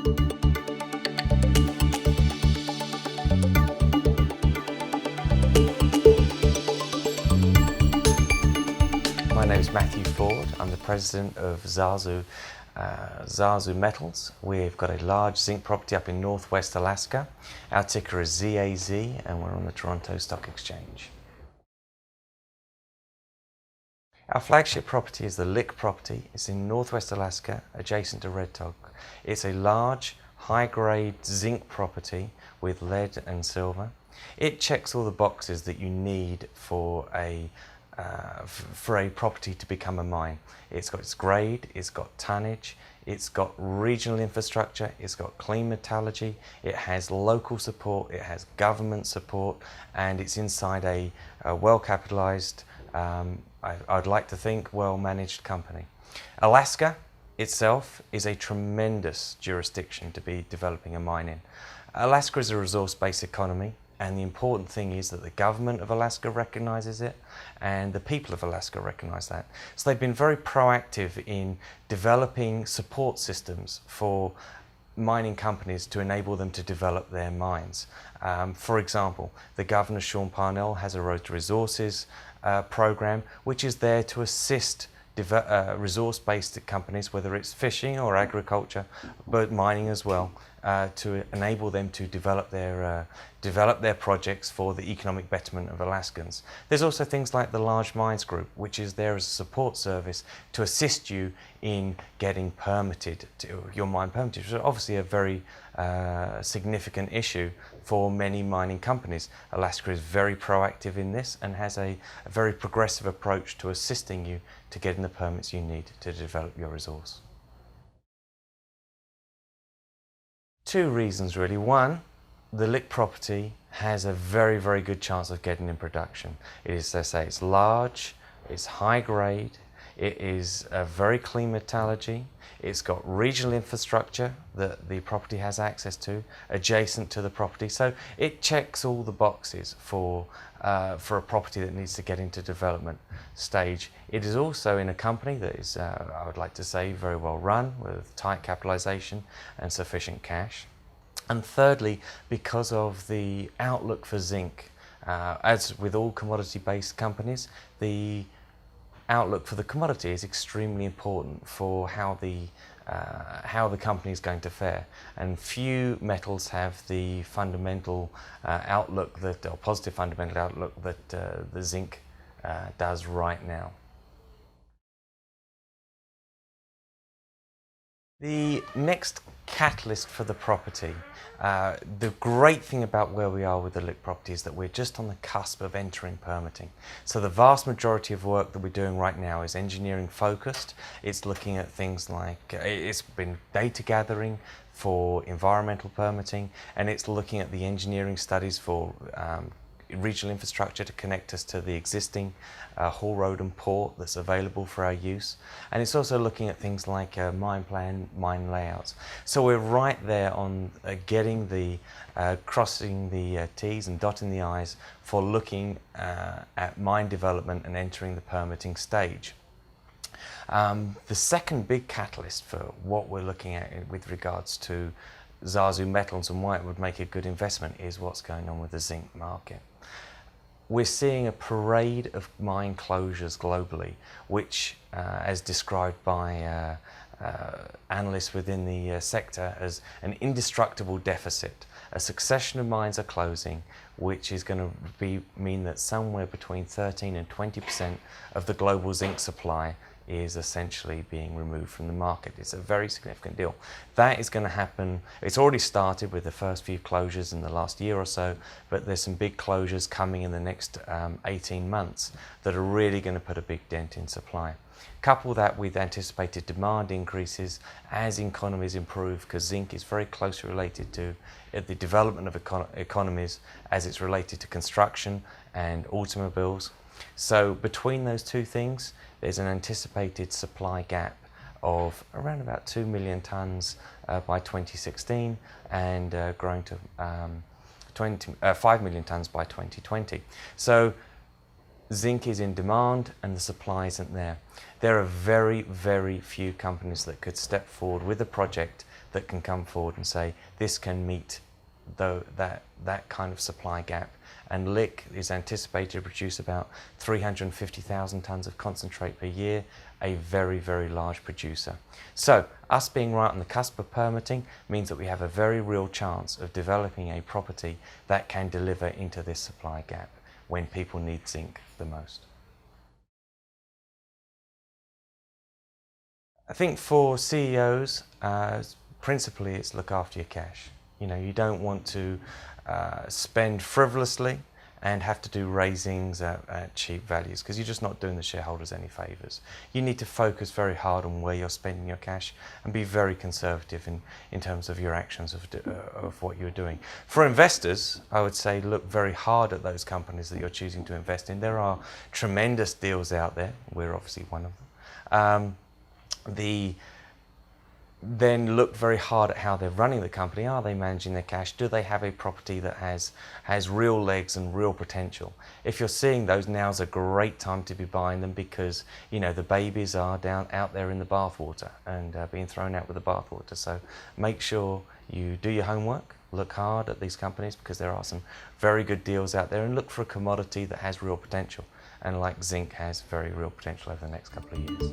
My name is Matthew Ford. I'm the president of Zazu, Zazu Metals. We've got a large zinc property up in northwest Alaska. Our ticker is ZAZ and we're on the Toronto Stock Exchange. Our flagship property is the Lick property. It's in northwest Alaska, adjacent to Red Dog. It's a large, high-grade zinc property with lead and silver. It checks all the boxes that you need for a property to become a mine. It's got its grade, it's got tonnage, it's got regional infrastructure, it's got clean metallurgy, it has local support, it has government support, and it's inside a well-capitalized, I'd like to think, well-managed company. Alaska itself is a tremendous jurisdiction to be developing a mine in. Alaska is a resource-based economy. And the important thing is that the government of Alaska recognizes it and the people of Alaska recognize that. So they've been very proactive in developing support systems for mining companies to enable them to develop their mines. For example, the Governor, Sean Parnell, has a Road to Resources program, which is there to assist resource-based companies, whether it's fishing or agriculture, but mining as well, to enable them to develop their projects for the economic betterment of Alaskans. There's also things like the Large Mines Group, which is there as a support service to assist you in getting permitted, your mine permitted, which is obviously a very significant issue for many mining companies. Alaska is very proactive in this and has a very progressive approach to assisting you to getting the permits you need to develop your resource. Two reasons really. One, the Lick property has a very, very good chance of getting in production. It is, as I say, it's large, it's high grade, it is a very clean metallurgy, it's got regional infrastructure that the property has access to, adjacent to the property, so it checks all the boxes for a property that needs to get into development stage. It is also in a company that is, I would like to say, very well run with tight capitalization and sufficient cash. And thirdly, because of the outlook for zinc, as with all commodity-based companies, the outlook for the commodity is extremely important for how the company is going to fare. And few metals have the fundamental outlook that, or positive fundamental outlook that the zinc does right now. The next catalyst for the property, the great thing about where we are with the Lick property is that we're just on the cusp of entering permitting. So the vast majority of work that we're doing right now is engineering focused. It's looking at things like, it's been data gathering for environmental permitting, and it's looking at the engineering studies for regional infrastructure to connect us to the existing haul road and port that's available for our use. And it's also looking at things like mine plan, mine layouts. So we're right there on getting the, crossing the T's and dotting the I's for looking at mine development and entering the permitting stage. The second big catalyst for what we're looking at with regards to Zazu Metals and why it would make a good investment is what's going on with the zinc market. We're seeing a parade of mine closures globally, which, as described by analysts within the sector as an indestructible deficit. A succession of mines are closing, which is going to mean that somewhere between 13 and 20% of the global zinc supply is essentially being removed from the market. It's a very significant deal. That is going to happen. It's already started with the first few closures in the last year or so, but there's some big closures coming in the next 18 months that are really going to put a big dent in supply. Couple that with anticipated demand increases as economies improve, because zinc is very closely related to the development of economies as it's related to construction and automobiles. So between those two things, there's an anticipated supply gap of around about 2 million tonnes by 2016 and growing to 5 million tonnes by 2020. So zinc is in demand and the supply isn't there. There are very, very few companies that could step forward with a project that can come forward and say this can meet that kind of supply gap. And LIC is anticipated to produce about 350,000 tonnes of concentrate per year, a very, very large producer. So us being right on the cusp of permitting means that we have a very real chance of developing a property that can deliver into this supply gap when people need zinc the most. I think for CEOs, principally it's look after your cash. You know, you don't want to spend frivolously and have to do raisings at cheap values, because you're just not doing the shareholders any favours. You need to focus very hard on where you're spending your cash and be very conservative in terms of your actions of what you're doing. For investors, I would say look very hard at those companies that you're choosing to invest in. There are tremendous deals out there. We're obviously one of them. Then look very hard at how they're running the company. Are they managing their cash? Do they have a property that has real legs and real potential? If you're seeing those, now's a great time to be buying them, because you know the babies are out there in the bathwater and being thrown out with the bathwater. So make sure you do your homework, look hard at these companies, because there are some very good deals out there, and look for a commodity that has real potential, and like zinc has very real potential over the next couple of years.